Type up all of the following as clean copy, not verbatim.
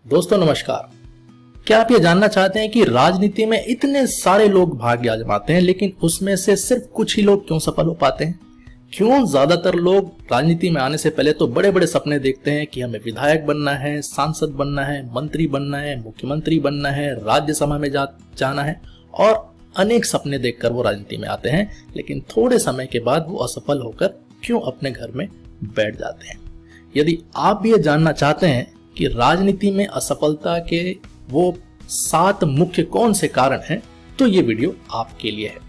दोस्तों नमस्कार। क्या आप ये जानना चाहते हैं कि राजनीति में इतने सारे लोग भाग्य आजमाते हैं लेकिन उसमें से सिर्फ कुछ ही लोग क्यों सफल हो पाते हैं? क्यों ज्यादातर लोग राजनीति में आने से पहले तो बड़े बड़े सपने देखते हैं कि हमें विधायक बनना है, सांसद बनना है, मंत्री बनना है, मुख्यमंत्री बनना है, राज्यसभा में जाना है और अनेक सपने देखकर वो राजनीति में आते हैं, लेकिन थोड़े समय के बाद वो असफल होकर क्यों अपने घर में बैठ जाते हैं? यदि आप भी ये जानना चाहते हैं कि राजनीति में असफलता के वो 7 मुख्य कौन से कारण हैं, तो ये वीडियो आपके लिए है।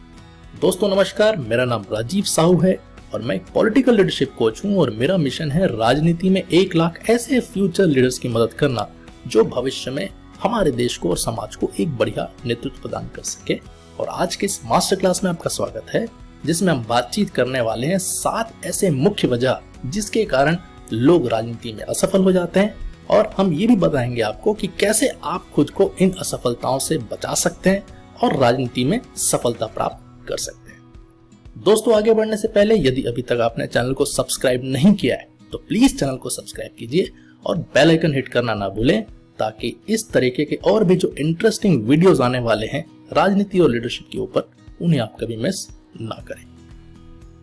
दोस्तों नमस्कार, मेरा नाम राजीव साहू है और मैं एक पॉलिटिकल लीडरशिप कोच हूं और मेरा मिशन है राजनीति में 1 लाख ऐसे फ्यूचर लीडर्स की मदद करना जो भविष्य में हमारे देश को और समाज को एक बढ़िया नेतृत्व प्रदान कर सके। और आज के इस मास्टर क्लास में आपका स्वागत है, जिसमें हम बातचीत करने वाले हैं 7 ऐसे मुख्य वजह जिसके कारण लोग राजनीति में असफल हो जाते हैं, और हम ये भी बताएंगे आपको कि कैसे आप खुद को इन असफलताओं से बचा सकते हैं और राजनीति में सफलता प्राप्त कर सकते हैं। दोस्तों आगे बढ़ने से पहले यदि अभी तक आपने चैनल को सब्सक्राइब नहीं किया है तो प्लीज चैनल को सब्सक्राइब कीजिए और बेल आइकन हिट करना ना भूलें, ताकि इस तरीके के और भी जो इंटरेस्टिंग वीडियोस आने वाले हैं राजनीति और लीडरशिप के ऊपर, उन्हें आप कभी मिस ना करें।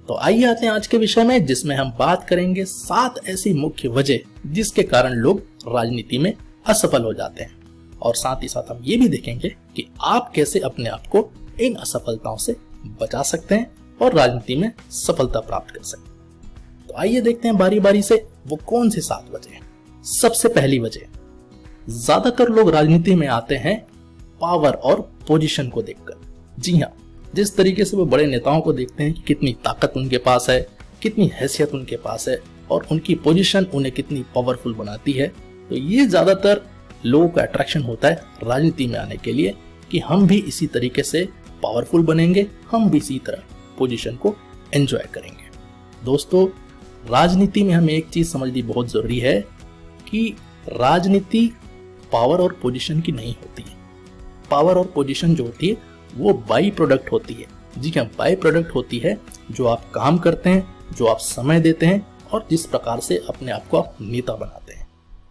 तो आइए आते हैं आज के विषय में, जिसमें हम बात करेंगे 7 ऐसी मुख्य वजह जिसके कारण लोग राजनीति में असफल हो जाते हैं, और साथ ही साथ हम ये भी देखेंगे कि आप कैसे अपने आप को इन असफलताओं से बचा सकते हैं और राजनीति में सफलता प्राप्त कर सकते हैं। तो आइए देखते हैं बारी बारी से वो कौन सी 7 वजह हैं। सबसे पहली वजह, ज्यादातर लोग राजनीति में आते हैं पावर और पोजीशन को देखकर। जी हाँ, जिस तरीके से वो बड़े नेताओं को देखते हैं कि कितनी ताकत उनके पास है, कितनी हैसियत उनके पास है और उनकी पोजीशन उन्हें कितनी पावरफुल बनाती है, तो ये ज्यादातर लोगों का अट्रैक्शन होता है राजनीति में आने के लिए कि हम भी इसी तरीके से पावरफुल बनेंगे, हम भी इसी तरह पोजीशन को एंजॉय करेंगे। दोस्तों राजनीति में हमें एक चीज समझनी बहुत जरूरी है कि राजनीति पावर और पोजीशन की नहीं होती है। पावर और पोजीशन जो होती है वो बाई प्रोडक्ट होती है। जी हाँ, बाई प्रोडक्ट होती है जो आप काम करते हैं, जो आप समय देते हैं और जिस प्रकार से अपने आप को आप नेता बनाते हैं।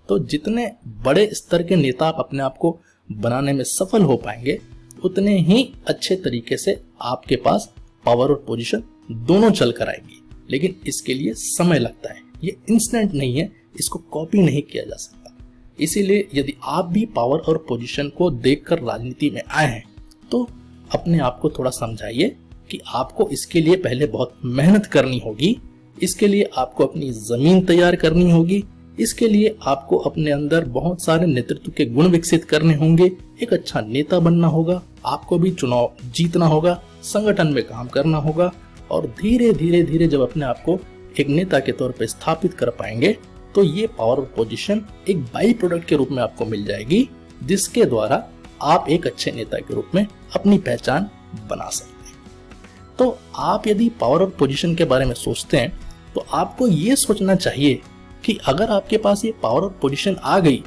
तो जितने बड़े स्तर के नेता आप अपने आप को बनाने में सफल हो पाएंगे, उतने ही अच्छे तरीके से आपके पास पावर और पोजीशन दोनों चल कर आएगी। लेकिन इसके लिए समय लगता है, ये इंस्टेंट नहीं है, इसको कॉपी नहीं किया जा सकता। इसीलिए यदि आप भी पावर और पोजीशन को देखकर राजनीति में आए हैं तो अपने आप को थोड़ा समझाइए कि आपको इसके लिए पहले बहुत मेहनत करनी होगी, इसके लिए आपको अपनी जमीन तैयार करनी होगी, इसके लिए आपको अपने अंदर बहुत सारे नेतृत्व के गुण विकसित करने होंगे, एक अच्छा नेता बनना होगा, आपको भी चुनाव जीतना होगा, संगठन में काम करना होगा, और धीरे धीरे धीरे जब अपने आप को एक नेता के तौर पर स्थापित कर पाएंगे तो ये पावर और पोजीशन एक बाई प्रोडक्ट के रूप में आपको मिल जाएगी, जिसके द्वारा आप एक अच्छे नेता के रूप में अपनी पहचान बना सकते हैं। तो आप यदि पावर और पोजीशन के बारे में सोचते हैं तो आपको ये सोचना चाहिए कि अगर आपके पास ये पावर और पोजीशन आ गई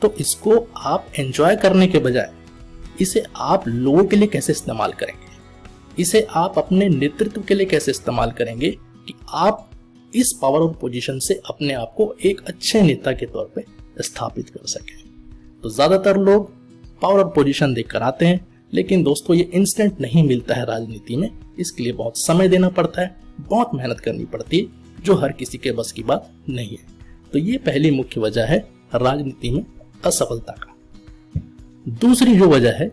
तो इसको आप एंजॉय करने के बजाय इसे आप लोगों के लिए कैसे इस्तेमाल करेंगे, इसे आप अपने नेतृत्व के लिए कैसे इस्तेमाल करेंगे कि आप इस पावर और पोजीशन से अपने आप को एक अच्छे नेता के तौर पे स्थापित कर सकें। तो ज्यादातर लोग पावर और पोजीशन देखकर आते हैं, लेकिन दोस्तों ये इंस्टेंट नहीं मिलता है राजनीति में। इसके लिए बहुत समय देना पड़ता है, बहुत मेहनत करनी पड़ती है, जो हर किसी के बस की बात नहीं है। तो ये पहली मुख्य वजह है राजनीति में असफलता का। दूसरी जो वजह है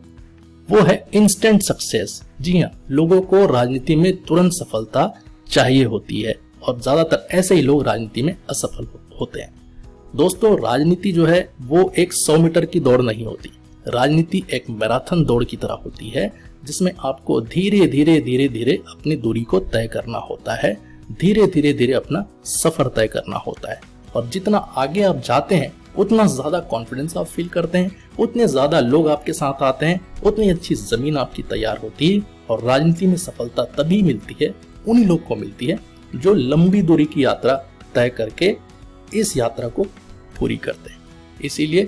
वो है इंस्टेंट सक्सेस। जी हाँ, लोगों को राजनीति में तुरंत सफलता चाहिए होती है और ज्यादातर ऐसे ही लोग राजनीति में असफल होते हैं। दोस्तों राजनीति जो है वो एक 100 मीटर की दौड़ नहीं होती, राजनीति एक मैराथन दौड़ की तरह होती है, जिसमें आपको धीरे धीरे धीरे धीरे अपनी दूरी को तय करना होता है, धीरे धीरे धीरे अपना सफर तय करना होता है। और जितना आगे आप जाते हैं उतना ज्यादा कॉन्फिडेंस आप फील करते हैं, उतने ज्यादा लोग आपके साथ आते हैं, उतनी अच्छी जमीन आपकी तैयार होती है। और राजनीति में सफलता तभी मिलती है, उन्हीं लोग को मिलती है जो लंबी दूरी की यात्रा तय करके इस यात्रा को पूरी करते हैं। इसीलिए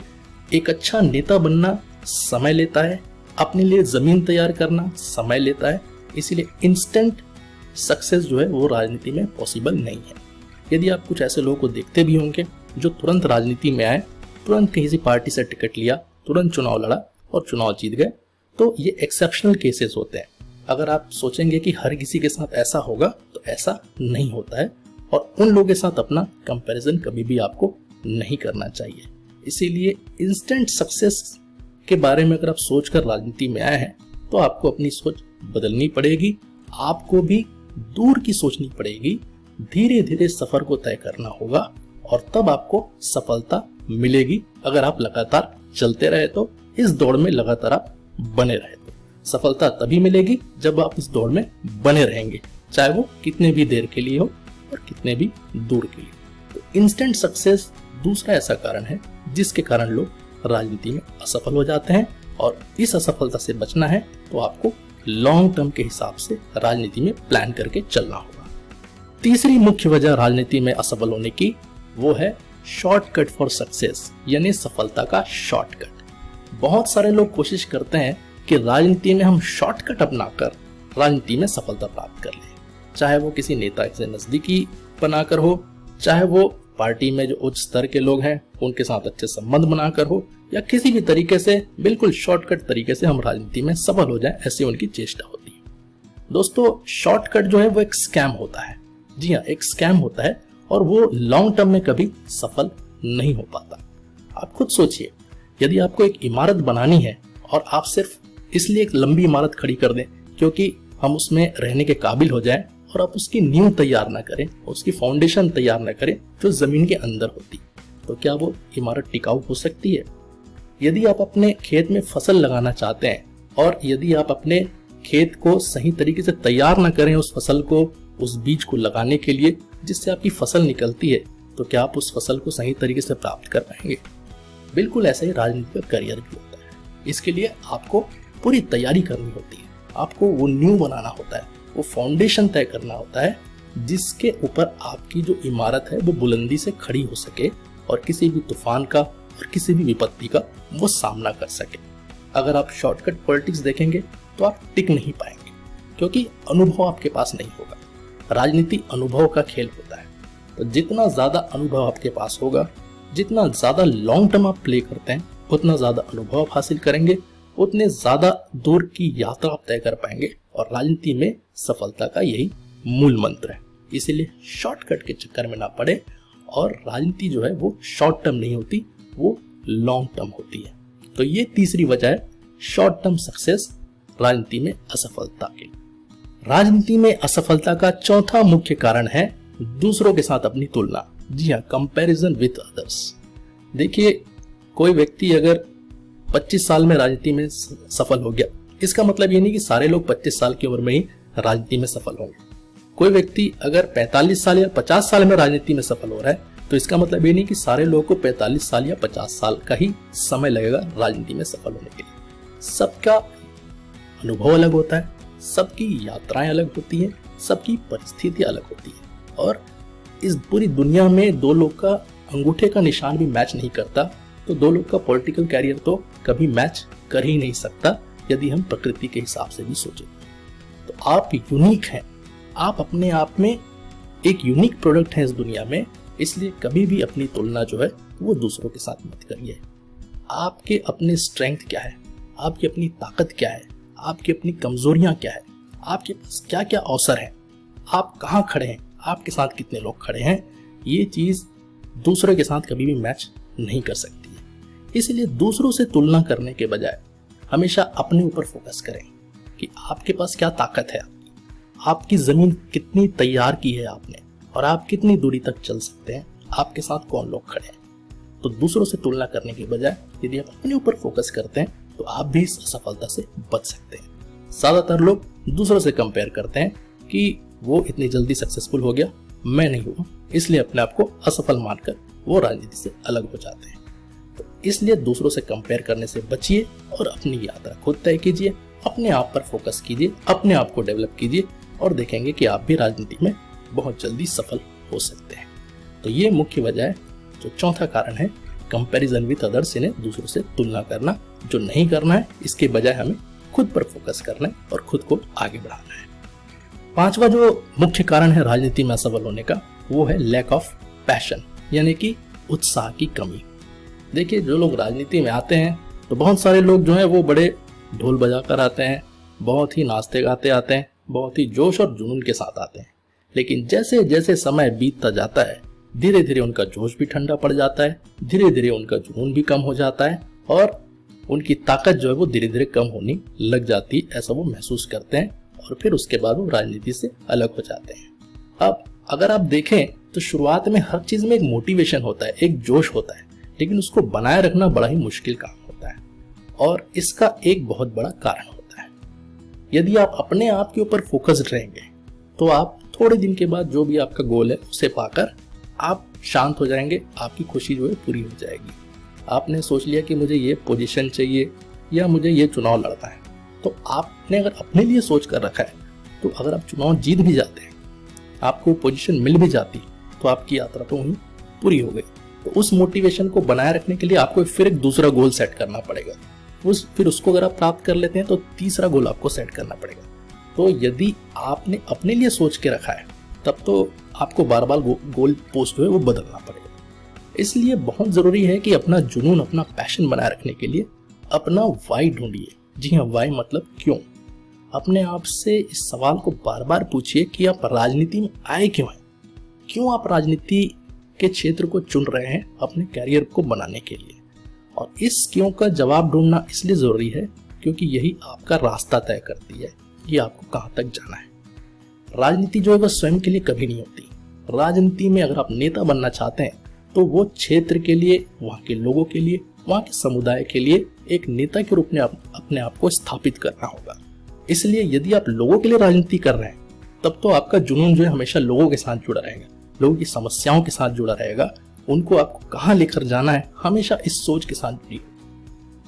एक अच्छा नेता बनना समय लेता है, अपने लिए जमीन तैयार करना समय लेता है। इसीलिए इंस्टेंट सक्सेस जो है वो राजनीति में पॉसिबल नहीं है। यदि आप कुछ ऐसे लोगों को देखते भी होंगे जो तुरंत राजनीति में आए तुरंत कहीं से पार्टी से टिकट लिया, तुरंत चुनाव लड़ा और चुनाव जीत गए, तो ये एक्सेप्शनल केसेस होते हैं। अगर आप सोचेंगे कि हर किसी के साथ ऐसा होगा, तो ऐसा नहीं होता है, और उन लोगों के साथ अपना कंपैरिजन कभी भी आपको नहीं करना चाहिए। इसीलिए इंस्टेंट सक्सेस के बारे में अगर आप सोचकर राजनीति में आए हैं, तो आपको अपनी सोच बदलनी पड़ेगी। आपको भी दूर की सोचनी पड़ेगी, धीरे धीरे सफर को तय करना होगा, और तब आपको सफलता मिलेगी। अगर आप लगातार चलते रहे तो, इस दौड़ में लगातार आप बने रहे तो सफलता तभी मिलेगी जब आप इस दौड़ में बने रहेंगे, चाहे वो कितने भी देर के लिए हो और कितने भी दूर के लिए। तो इंस्टेंट सक्सेस दूसरा ऐसा कारण है जिसके कारण लोग राजनीति में असफल हो जाते हैं, और इस असफलता से बचना है तो आपको लॉन्ग टर्म के हिसाब से राजनीति में प्लान करके चलना होगा। तीसरी मुख्य वजह राजनीति में असफल होने की वो है शॉर्टकट फॉर सक्सेस, यानी सफलता का शॉर्टकट। बहुत सारे लोग कोशिश करते हैं कि राजनीति में हम शॉर्टकट अपनाकर राजनीति में सफलता प्राप्त कर लें, चाहे वो किसी नेता से नजदीकी बनाकर हो, चाहे वो पार्टी में जो उच्च स्तर के लोग हैं उनके साथ अच्छे संबंध बनाकर हो, या किसी भी तरीके से बिल्कुल शॉर्टकट तरीके से हम राजनीति में सफल हो जाएं, ऐसी उनकी चेष्टा होती है। दोस्तों, शॉर्टकट जो है वो एक स्कैम होता है। जी हाँ, एक स्कैम होता है, और वो लॉन्ग टर्म में कभी सफल नहीं हो पाता। आप खुद सोचिए, यदि आपको एक इमारत बनानी है और आप सिर्फ इसलिए एक लंबी इमारत खड़ी कर दें क्योंकि हम उसमें रहने के काबिल हो जाएं, और आप उसकी नींव तैयार ना करें, उसकी फाउंडेशन तैयार ना करें जो जमीन के अंदर होती, तो क्या वो इमारत टिकाऊ हो सकती है? यदि आप अपने खेत में फसल लगाना चाहते हैं, और यदि आप अपने खेत को सही तरीके से तैयार ना करें उस फसल को, उस बीज को लगाने के लिए जिससे आपकी फसल निकलती है, तो क्या आप उस फसल को सही तरीके से प्राप्त कर पाएंगे? बिल्कुल ऐसे ही राजनीति का करियर भी होता है। इसके लिए आपको पूरी तैयारी करनी होती है, आपको वो नींव बनाना होता है, वो फाउंडेशन तय करना होता है जिसके ऊपर आपकी जो इमारत है वो बुलंदी से खड़ी हो सके और किसी भी तूफान का और किसी भी विपत्ति का वो सामना कर सके। अगर आप शॉर्टकट पॉलिटिक्स देखेंगे तो आप टिक नहीं पाएंगे, क्योंकि अनुभव आपके पास नहीं होगा। राजनीति अनुभव का खेल होता है, तो जितना ज्यादा अनुभव आपके पास होगा, जितना ज्यादा लॉन्ग टर्म आप प्ले करते हैं, उतना ज्यादा अनुभव आप हासिल करेंगे, उतने ज्यादा दूर की यात्रा आप तय कर पाएंगे, और राजनीति में सफलता का यही मूल मंत्र है। इसीलिए शॉर्टकट के चक्कर में ना पड़े, और राजनीति जो है वो शॉर्ट टर्म नहीं होती, वो लॉन्ग टर्म होती है। तो ये तीसरी वजह है शॉर्ट टर्म सक्सेस राजनीति में असफलता के। राजनीति में असफलता का चौथा मुख्य कारण है दूसरों के साथ अपनी तुलना। जी हाँ, कंपैरिजन विद अदर्स। देखिए, कोई व्यक्ति अगर 25 साल में राजनीति में सफल हो गया, इसका मतलब ये नहीं कि सारे लोग 25 साल की उम्र में ही राजनीति में सफल होंगे। कोई व्यक्ति अगर 45 साल या 50 साल में राजनीति में सफल हो रहा है, तो इसका मतलब ये नहीं कि सारे लोगों को 45 साल या 50 साल का ही समय लगेगा राजनीति में सफल होने के लिए। सबका अनुभव अलग होता है, सबकी यात्राएं अलग होती हैं, सबकी परिस्थितियां अलग होती हैं, और इस पूरी दुनिया में दो लोग का अंगूठे का निशान भी मैच नहीं करता, तो दो लोग का पॉलिटिकल कैरियर तो कभी मैच कर ही नहीं सकता यदि हम प्रकृति के हिसाब से भी सोचें। तो आप यूनिक हैं, आप अपने आप में एक यूनिक प्रोडक्ट हैं इस दुनिया में, इसलिए कभी भी अपनी तुलना जो है वो दूसरों के साथ मत करिए। आपके अपने स्ट्रेंथ क्या है, आपकी अपनी ताकत क्या है, आपकी अपनी कमजोरियां क्या है, आपके पास क्या क्या अवसर है, आप कहाँ खड़े हैं, आपके साथ कितने लोग खड़े हैं, ये चीज दूसरे के साथ कभी भी मैच नहीं कर सकती है। इसलिए दूसरों से तुलना करने के बजाय हमेशा अपने ऊपर फोकस करें कि आपके पास क्या ताकत है, आपकी जमीन कितनी तैयार की है आपने, और आप कितनी दूरी तक चल सकते हैं, आपके साथ कौन लोग खड़े हैं। तो दूसरों से तुलना करने के बजाय यदि आप अपने ऊपर फोकस करते हैं तो आप भी इस असफलता से बच सकते हैं। ज्यादातर लोग दूसरों से कंपेयर करते हैं कि वो इतनी जल्दी सक्सेसफुल हो गया, मैं नहीं हुआ, इसलिए अपने आप को असफल मानकर वो राजनीति से अलग हो जाते हैं। तो इसलिए दूसरों से कंपेयर करने से बचिए और अपनी यात्रा खुद तय कीजिए, अपने आप पर फोकस कीजिए, अपने आप को डेवलप कीजिए, और देखेंगे कि आप भी राजनीति में बहुत जल्दी सफल हो सकते हैं। तो ये मुख्य वजह है, जो चौथा कारण है कंपैरिजन विद अदर्स, यानी दूसरों से तुलना करना। जो नहीं करना है, इसके बजाय हमें खुद पर फोकस करना है और खुद को आगे बढ़ाना है। पांचवा जो मुख्य कारण है राजनीति में असफल होने का, वो है लैक ऑफ पैशन, यानी कि उत्साह की कमी। देखिए, जो लोग राजनीति में आते हैं तो बहुत सारे लोग जो हैं वो बड़े ढोल बजा कर आते हैं, बहुत ही नाचते गाते आते हैं, बहुत ही जोश और जुनून के साथ आते हैं। लेकिन जैसे जैसे समय बीतता जाता है, धीरे धीरे उनका जोश भी ठंडा पड़ जाता है, धीरे धीरे उनका जुनून भी कम हो जाता है और उनकी ताकत जो है वो धीरे धीरे कम होने लग जाती है, ऐसा वो महसूस करते हैं और फिर उसके बाद वो राजनीति से अलग हो जाते हैं। अब अगर आप देखें तो शुरुआत में हर चीज में एक मोटिवेशन होता है, एक जोश होता है, लेकिन उसको बनाए रखना बड़ा ही मुश्किल काम होता है और इसका एक बहुत बड़ा कारण होता है। यदि आप अपने आप के ऊपर फोकस्ड रहेंगे तो आप थोड़े दिन के बाद जो भी आपका गोल है उसे पाकर आप शांत हो जाएंगे, आपकी खुशी जो है पूरी हो जाएगी। आपने सोच लिया कि मुझे ये पोजीशन चाहिए या मुझे ये चुनाव लड़ना है, तो आपने अगर अपने लिए सोच कर रखा है तो अगर आप चुनाव जीत भी जाते हैं, आपको पोजीशन मिल भी जाती, तो आपकी यात्रा तो वहीं पूरी हो गई। तो उस मोटिवेशन को बनाए रखने के लिए आपको फिर एक दूसरा गोल सेट करना पड़ेगा। फिर उसको अगर आप प्राप्त कर लेते हैं तो तीसरा गोल आपको सेट करना पड़ेगा। तो यदि आपने अपने लिए सोच के रखा है तब तो आपको बार बार गोल पोस्ट है वो बदलना पड़ेगा। इसलिए बहुत जरूरी है कि अपना जुनून, अपना पैशन बनाए रखने के लिए अपना वाई ढूंढिए। जी हाँ, वाई मतलब क्यों। अपने आप से इस सवाल को बार बार पूछिए कि आप राजनीति में आए क्यों हैं, क्यों आप राजनीति के क्षेत्र को चुन रहे हैं अपने कैरियर को बनाने के लिए। और इस क्यों का जवाब ढूंढना इसलिए जरूरी है क्योंकि यही आपका रास्ता तय करती है कि आपको कहां तक जाना है। राजनीति जो है वह स्वयं के लिए कभी नहीं होती। राजनीति में अगर आप नेता बनना चाहते हैं तो वो क्षेत्र के लिए, वहां के लोगों के लिए, वहां के समुदाय के लिए एक नेता के रूप में अपने आप को स्थापित करना होगा। इसलिए यदि आप लोगों के लिए राजनीति कर रहे हैं तब तो आपका जुनून जो है हमेशा लोगों के साथ जुड़ा रहेगा, लोगों की समस्याओं के साथ जुड़ा रहेगा, उनको आपको कहाँ लेकर जाना है हमेशा इस सोच के साथ जुड़िए।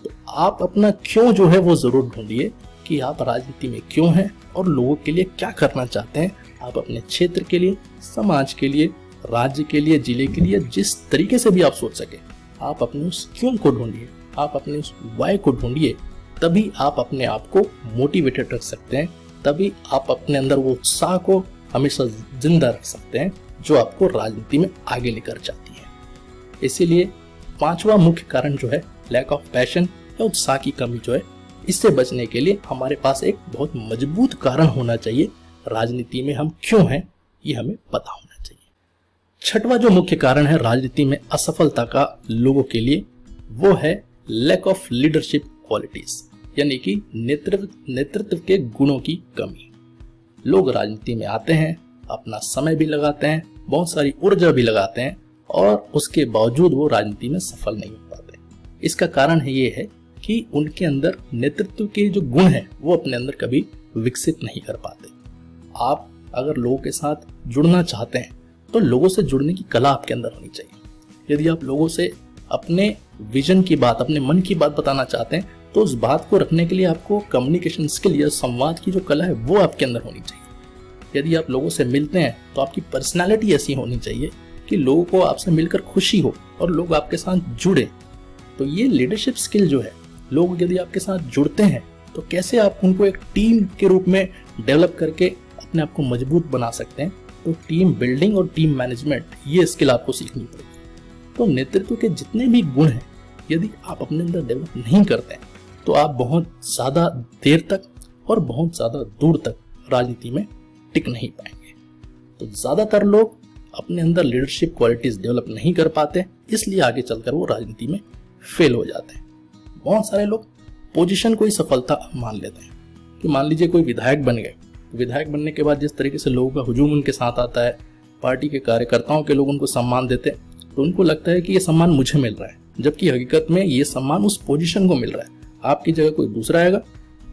तो आप अपना क्यों जो है वो जरूर ढूंढिए कि आप राजनीति में क्यों हैं और लोगों के लिए क्या करना चाहते हैं। आप अपने क्षेत्र के लिए, समाज के लिए, राज्य के लिए, जिले के लिए, जिस तरीके से भी आप सोच सके, आप अपने उस क्यों को ढूंढिए, आप अपने उस वाई को ढूंढिए। तभी आप अपने आप को मोटिवेटेड रख सकते हैं, तभी आप अपने अंदर वो उत्साह को हमेशा जिंदा रख सकते हैं जो आपको राजनीति में आगे लेकर जाती है। इसीलिए पांचवा मुख्य कारण जो है लैक ऑफ पैशन या उत्साह की कमी जो है, इससे बचने के लिए हमारे पास एक बहुत मजबूत कारण होना चाहिए। राजनीति में हम क्यों हैं ये हमें पता होना चाहिए। छठवां जो मुख्य कारण है राजनीति में असफलता का लोगों के लिए, वो है लैक ऑफ लीडरशिप क्वालिटीज, यानी कि नेतृत्व के गुणों की कमी। लोग राजनीति में आते हैं, अपना समय भी लगाते हैं, बहुत सारी ऊर्जा भी लगाते हैं और उसके बावजूद वो राजनीति में सफल नहीं हो पाते। इसका कारण है ये है कि उनके अंदर नेतृत्व के जो गुण हैं वो अपने अंदर कभी विकसित नहीं कर पाते। आप अगर लोगों के साथ जुड़ना चाहते हैं तो लोगों से जुड़ने की कला आपके अंदर होनी चाहिए। यदि आप लोगों से अपने विजन की बात, अपने मन की बात बताना चाहते हैं तो उस बात को रखने के लिए आपको कम्युनिकेशन स्किल या संवाद की जो कला है वो आपके अंदर होनी चाहिए। यदि आप लोगों से मिलते हैं तो आपकी पर्सनालिटी ऐसी होनी चाहिए कि लोगों को आपसे मिलकर खुशी हो और लोग आपके साथ जुड़े। तो ये लीडरशिप स्किल जो है, लोग यदि आपके साथ जुड़ते हैं तो कैसे आप उनको एक टीम के रूप में डेवलप करके अपने आप को मजबूत बना सकते हैं। तो टीम बिल्डिंग और टीम मैनेजमेंट, ये स्किल आपको सीखनी पड़ेगी। तो नेतृत्व के जितने भी गुण हैं यदि आप अपने अंदर डेवलप नहीं करते हैं तो आप बहुत ज्यादा देर तक और बहुत ज्यादा दूर तक राजनीति में टिक नहीं पाएंगे। तो ज्यादातर लोग अपने अंदर लीडरशिप क्वालिटीज डेवलप नहीं कर पाते, इसलिए आगे चलकर वो राजनीति में फेल हो जाते हैं। बहुत सारे लोग पोजीशन को ही सफलता मान लेते हैं कि मान लीजिए कोई विधायक बन गए, तो विधायक बनने के बाद जिस तरीके से लोगों का हुजूम उनके साथ आता है, पार्टी के कार्यकर्ताओं के लोग उनको सम्मान देते हैं, तो उनको लगता है कि ये सम्मान मुझे मिल रहा है, जबकि हकीकत में ये सम्मान उस पोजीशन को मिल रहा है। आपकी जगह कोई दूसरा आएगा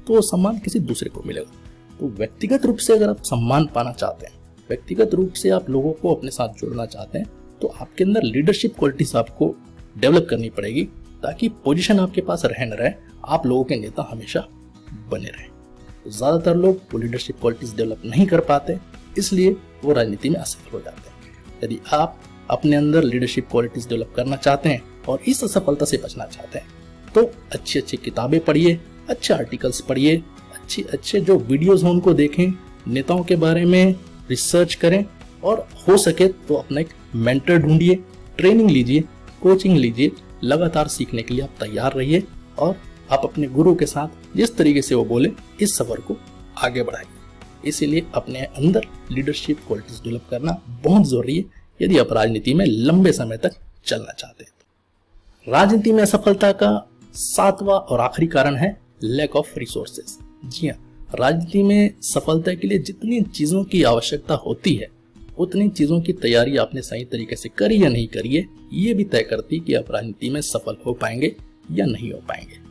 तो वो सम्मान किसी दूसरे को मिलेगा। तो व्यक्तिगत रूप से अगर आप सम्मान पाना चाहते हैं, व्यक्तिगत रूप से आप लोगों को अपने साथ जोड़ना चाहते हैं, तो आपके अंदर लीडरशिप क्वालिटीज आपको डेवलप करनी पड़ेगी ताकि पोजीशन आपके पास रहे न रहे, आप लोगों के नेता हमेशा बने रहें। तो ज्यादातर लोग वो लीडरशिप क्वालिटीज डेवलप नहीं कर पाते, इसलिए वो राजनीति में असफल हो जाते हैं। यदि आप अपने अंदर लीडरशिप क्वालिटीज डेवलप करना चाहते हैं और इस असफलता से बचना चाहते हैं तो अच्छी अच्छी किताबें पढ़िए, अच्छे आर्टिकल्स पढ़िए, अच्छे जो वीडियोस हैं उनको देखें, नेताओं के बारे में रिसर्च करें और हो सके तो अपना एक मेंटर ढूंढिए, ट्रेनिंग लीजिए, कोचिंग लीजिए, लगातार सीखने के लिए आप तैयार रहिए और आप अपने गुरु के साथ जिस तरीके से वो बोले इस सफर को आगे बढ़ाइए। इसीलिए अपने अंदर लीडरशिप क्वालिटीज डेवलप करना बहुत जरूरी है यदि आप राजनीति में लंबे समय तक चलना चाहते हैं। राजनीति में असफलता का 7वां और आखिरी कारण है लैक ऑफ रिसोर्सेज। जी हाँ, राजनीति में सफलता के लिए जितनी चीजों की आवश्यकता होती है उतनी चीजों की तैयारी आपने सही तरीके से करी या नहीं करी है, ये भी तय करती कि आप राजनीति में सफल हो पाएंगे या नहीं हो पाएंगे।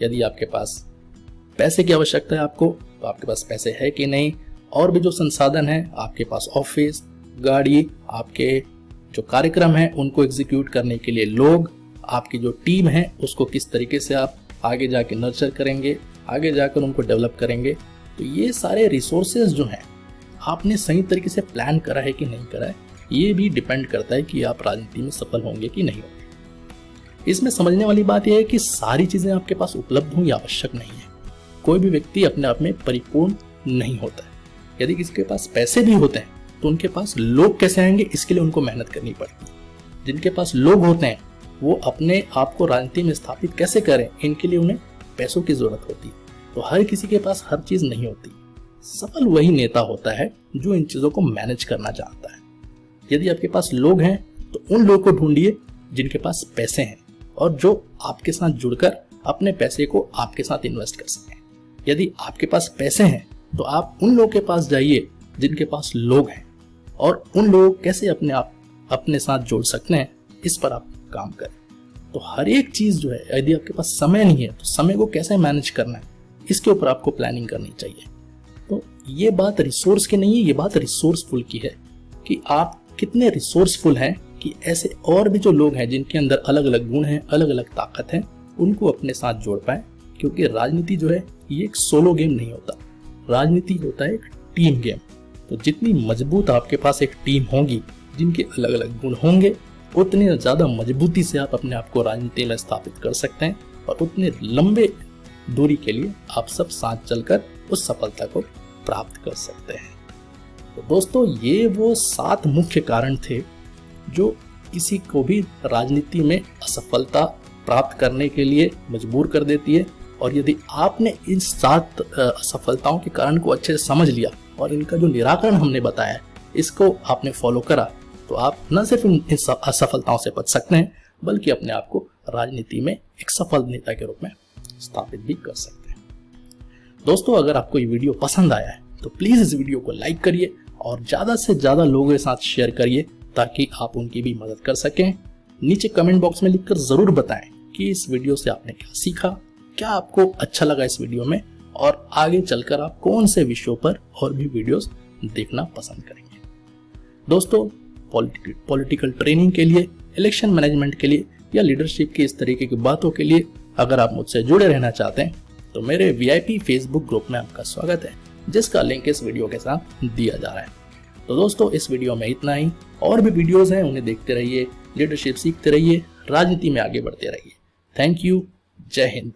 यदि आपके पास पैसे की आवश्यकता है आपको, तो आपके पास पैसे है कि नहीं, और भी जो संसाधन है आपके पास, ऑफिस, गाड़ी, आपके जो कार्यक्रम है उनको एग्जीक्यूट करने के लिए लोग, आपकी जो टीम है उसको किस तरीके से आप आगे जाके नर्चर करेंगे, आगे जाकर उनको डेवलप करेंगे, तो ये सारे रिसोर्सेज जो हैं आपने सही तरीके से प्लान करा है कि नहीं करा है, ये भी डिपेंड करता है कि आप राजनीति में सफल होंगे कि नहीं होंगे। इसमें समझने वाली बात यह है कि सारी चीजें आपके पास उपलब्ध हों ये आवश्यक नहीं है। कोई भी व्यक्ति अपने आप में परिपूर्ण नहीं होता है। यदि किसी के पास पैसे भी होते हैं तो उनके पास लोग कैसे आएंगे, इसके लिए उनको मेहनत करनी पड़ती है। जिनके पास लोग होते हैं वो अपने आप को राजनीति में स्थापित कैसे करें, इनके लिए उन्हें पैसों की जरूरत होती है। तो हर किसी के पास हर चीज नहीं होती। सफल वही नेता होता है जो इन चीजों को मैनेज करना जानता है। यदि आपके पास लोग हैं तो उन लोगों को ढूंढिए जिनके पास पैसे हैं और जो आपके साथ जुड़कर अपने पैसे को आपके साथ इन्वेस्ट कर सकें। यदि आपके पास पैसे हैं तो आप उन लोगों के पास जाइए जिनके पास लोग हैं, और उन लोगों को कैसे अपने साथ जोड़ सकते हैं इस पर आप काम करें। तो हर एक चीज जो है, यदि आपके पास समय नहीं है तो समय को कैसे मैनेज करना है, इसके ऊपर आपको प्लानिंग करनी चाहिए। तो ये बात रिसोर्स की नहीं है, ये बात रिसोर्सफुल की है कि आप कितने रिसोर्सफुल हैं कि ऐसे और भी जो लोग हैं जिनके अंदर अलग अलग गुण हैं, अलग अलग ताकत है, उनको अपने साथ जोड़ पाए। क्योंकि राजनीति जो है ये एक सोलो गेम नहीं होता, राजनीति होता है एक टीम गेम। तो जितनी मजबूत आपके पास एक टीम होगी जिनके अलग अलग गुण होंगे, उतनी ज्यादा मजबूती से आप अपने आप को राजनीति में स्थापित कर सकते हैं और उतने लंबे दूरी के लिए आप सब साथ चलकर उस सफलता को प्राप्त कर सकते हैं। तो दोस्तों, ये वो 7 मुख्य कारण थे जो किसी को भी राजनीति में असफलता प्राप्त करने के लिए मजबूर कर देती है। और यदि आपने इन 7 असफलताओं के कारण को अच्छे से समझ लिया और इनका जो निराकरण हमने बताया इसको आपने फॉलो करा, तो आप न सिर्फ इन असफलताओं से बच सकते हैं बल्कि अपने आप को राजनीति में एक सफल नेता के रूप में स्थापित भी कर सकते हैं। दोस्तों, अगर आपको ये वीडियो पसंद आया है तो प्लीज इस वीडियो को लाइक करिए और ज्यादा से ज्यादा लोगों के साथ शेयर करिए ताकि आप उनकी भी मदद कर सकें। नीचे कमेंट बॉक्स में लिखकर जरूर बताएं कि इस वीडियो से आपने क्या सीखा, क्या आपको अच्छा लगा इस वीडियो में, और आगे चलकर आप कौन से विषयों पर और भी वीडियोस देखना पसंद करेंगे। दोस्तों, पॉलिटिकल ट्रेनिंग के लिए, इलेक्शन मैनेजमेंट के लिए या लीडरशिप की इस तरीके की बातों के लिए अगर आप मुझसे जुड़े रहना चाहते हैं तो मेरे VIP फेसबुक ग्रुप में आपका स्वागत है, जिसका लिंक इस वीडियो के साथ दिया जा रहा है। तो दोस्तों, इस वीडियो में इतना ही। और भी वीडियोस हैं, उन्हें देखते रहिए, लीडरशिप सीखते रहिए, राजनीति में आगे बढ़ते रहिए। Thank you. जय हिंद।